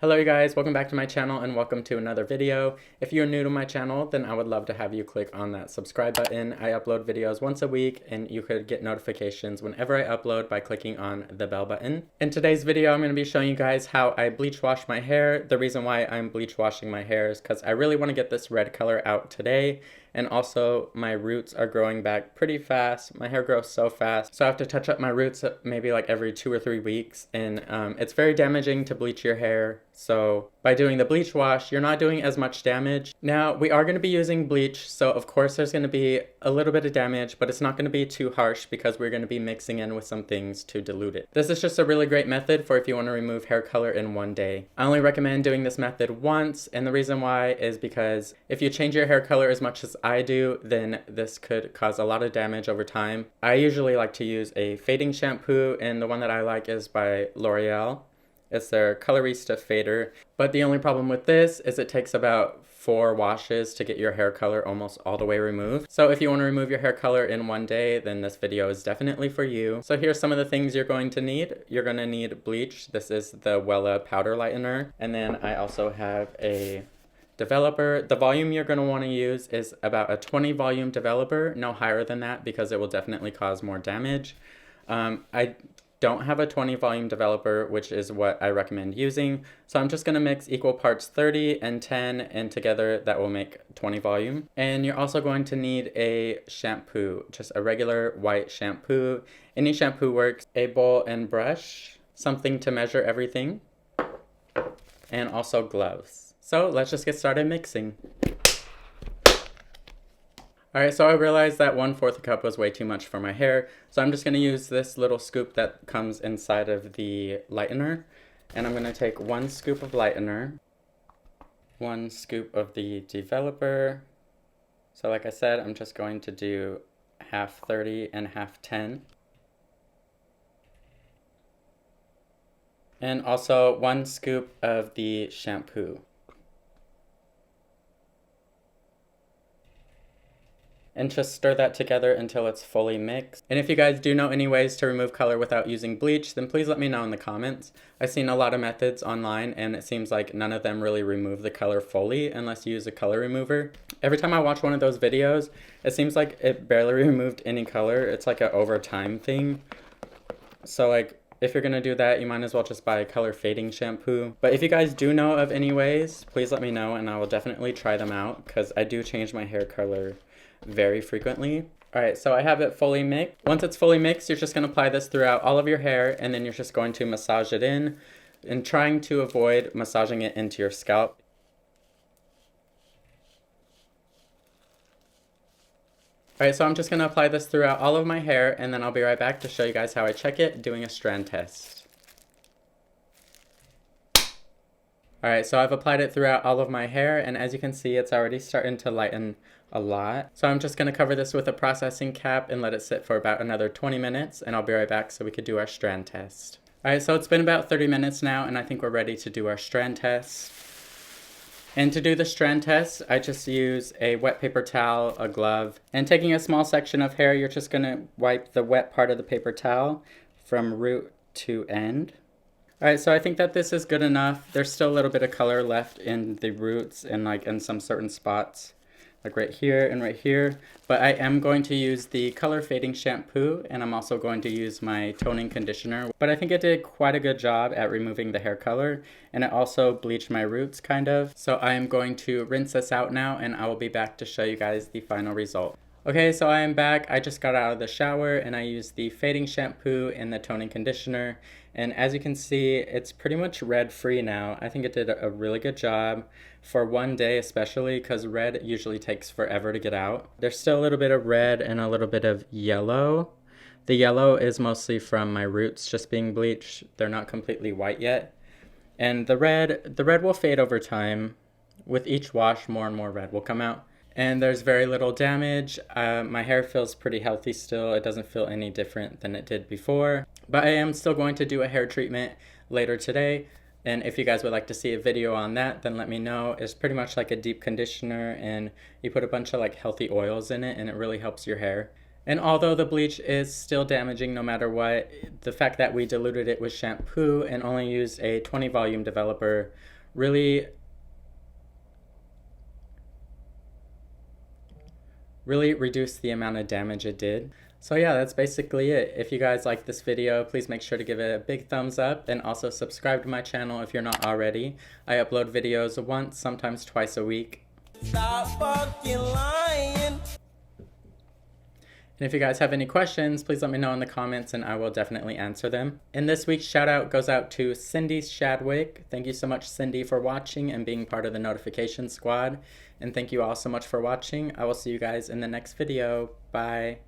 Hello you guys, welcome back to my channel and welcome to another video. If you're new to my channel, then I would love to have you click on that subscribe button. I upload videos once a week and you could get notifications whenever I upload by clicking on the bell button. In today's video, I'm going to be showing you guys how I bleach wash my hair. The reason why I'm bleach washing my hair is because I really want to get this red color out today. And also my roots are growing back pretty fast. My hair grows so fast. So I have to touch up my roots maybe like every 2 or 3 weeks. And it's very damaging to bleach your hair. So by doing the bleach wash, you're not doing as much damage. Now we are going to be using bleach. So of course there's going to be a little bit of damage, but it's not going to be too harsh because we're going to be mixing in with some things to dilute it. This is just a really great method for if you want to remove hair color in one day. I only recommend doing this method once. And the reason why is because if you change your hair color as much as I do, then this could cause a lot of damage over time. I usually like to use a fading shampoo, and the one that I like is by L'Oreal. It's their Colorista Fader. But the only problem with this is it takes about 4 washes to get your hair color almost all the way removed. So if you want to remove your hair color in one day, then this video is definitely for you. So here's some of the things you're going to need. You're going to need bleach. This is the Wella powder lightener. And then I also have a developer. The volume you're going to want to use is about a 20 volume developer, no higher than that because it will definitely cause more damage. I don't have a 20 volume developer, which is what I recommend using. So I'm just going to mix equal parts 30 and 10, and together that will make 20 volume. And you're also going to need a shampoo, just a regular white shampoo. Any shampoo works. A bowl and brush, something to measure everything, and also gloves. So let's just get started mixing. Alright, so I realized that 1/4 cup was way too much for my hair, so I'm just going to use this little scoop that comes inside of the lightener, and I'm going to take 1 scoop of lightener, 1 scoop of the developer. So like I said, I'm just going to do half 30 and half 10. And also 1 scoop of the shampoo. And just stir that together until it's fully mixed. And if you guys do know any ways to remove color without using bleach, then please let me know in the comments. I've seen a lot of methods online and it seems like none of them really remove the color fully unless you use a color remover. Every time I watch one of those videos, it seems like it barely removed any color. It's like an over time thing. So like, if you're gonna do that, you might as well just buy a color fading shampoo. But if you guys do know of any ways, please let me know and I will definitely try them out because I do change my hair color very frequently. Alright, so I have it fully mixed. Once it's fully mixed, you're just going to apply this throughout all of your hair, and then you're just going to massage it in, and trying to avoid massaging it into your scalp. Alright, so I'm just going to apply this throughout all of my hair, and then I'll be right back to show you guys how I check it doing a strand test. Alright, so I've applied it throughout all of my hair, and as you can see, it's already starting to lighten a lot. So I'm just going to cover this with a processing cap and let it sit for about another 20 minutes, and I'll be right back so we could do our strand test. Alright, so it's been about 30 minutes now, and I think we're ready to do our strand test. And to do the strand test, I just use a wet paper towel, a glove, and taking a small section of hair, you're just going to wipe the wet part of the paper towel from root to end. Alright, so I think that this is good enough. There's still a little bit of color left in the roots and like in some certain spots, like right here and right here. But I am going to use the color fading shampoo, and I'm also going to use my toning conditioner. But I think it did quite a good job at removing the hair color, and it also bleached my roots kind of. So I am going to rinse this out now, and I will be back to show you guys the final result. Okay, so I am back. I just got out of the shower and I used the fading shampoo and the toning conditioner. And as you can see, it's pretty much red free now. I think it did a really good job for one day, especially because red usually takes forever to get out. There's still a little bit of red and a little bit of yellow. The yellow is mostly from my roots just being bleached. They're not completely white yet. And the red will fade over time. With each wash, more and more red will come out. And there's very little damage. My hair feels pretty healthy still. It doesn't feel any different than it did before. But I am still going to do a hair treatment later today. And if you guys would like to see a video on that, then let me know. It's pretty much like a deep conditioner, and you put a bunch of like healthy oils in it, and it really helps your hair. And although the bleach is still damaging no matter what, the fact that we diluted it with shampoo and only used a 20 volume developer really reduced the amount of damage it did. So yeah, that's basically it. If you guys like this video, please make sure to give it a big thumbs up and also subscribe to my channel if you're not already. I upload videos once, sometimes twice a week. Stop fucking lying. And if you guys have any questions, please let me know in the comments and I will definitely answer them. And this week's shout out goes out to Cindy Shadwick. Thank you so much, Cindy, for watching and being part of the notification squad. And thank you all so much for watching. I will see you guys in the next video. Bye.